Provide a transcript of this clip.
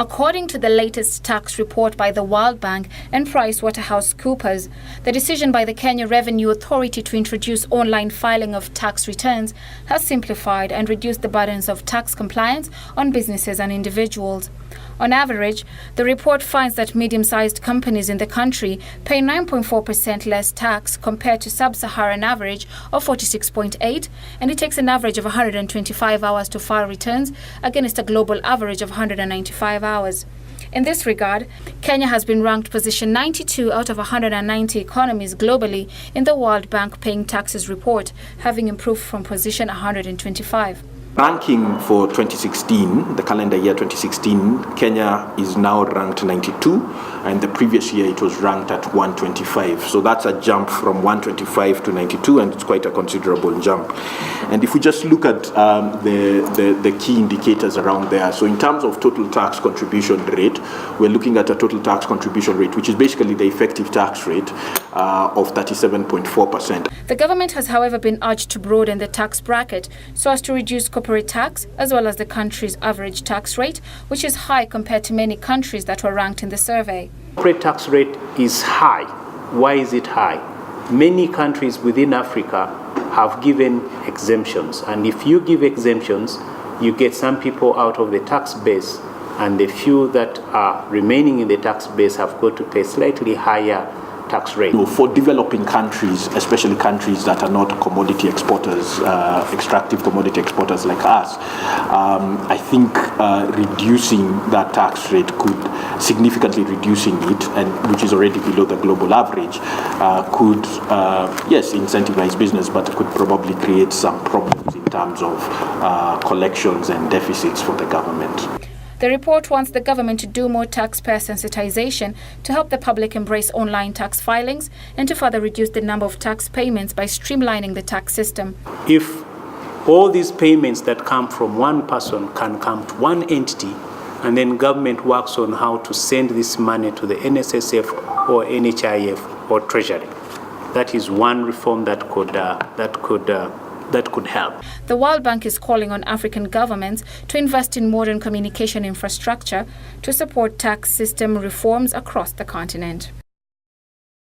According to the latest tax report by the World Bank and PricewaterhouseCoopers, the decision by the Kenya Revenue Authority to introduce online filing of tax returns has simplified and reduced the burdens of tax compliance on businesses and individuals. On average, the report finds that medium-sized companies in the country pay 9.4% less tax compared to sub-Saharan average of 46.8%, and it takes an average of 125 hours to file returns against a global average of 195 hours. In this regard, Kenya has been ranked position 92 out of 190 economies globally in the World Bank Paying Taxes report, having improved from position 125. Ranking for 2016, the calendar year 2016, Kenya is now ranked 92, and the previous year it was ranked at 125. So that's a jump from 125 to 92, and it's quite a considerable jump. And if we just look at the key indicators around there, so in terms of total tax contribution rate, we're looking at a total tax contribution rate, which is basically the effective tax rate of 37.4%. The government has, however, been urged to broaden the tax bracket so as to reduce corporate tax as well as the country's average tax rate, which is high compared to many countries that were ranked in the survey. Corporate tax rate is high. Why is it high? Many countries within Africa have given exemptions, and if you give exemptions, you get some people out of the tax base, and the few that are remaining in the tax base have got to pay slightly higher tax rate. For developing countries, especially countries that are not commodity exporters, extractive commodity exporters like us, I think reducing that tax rate significantly reducing it, and which is already below the global average, could, yes, incentivize business, but could probably create some problems in terms of collections and deficits for the government. The report wants the government to do more taxpayer sensitization to help the public embrace online tax filings and to further reduce the number of tax payments by streamlining the tax system. If all these payments that come from one person can come to one entity, and then government works on how to send this money to the NSSF or NHIF or Treasury, that is one reform that could help. The World Bank is calling on African governments to invest in modern communication infrastructure to support tax system reforms across the continent.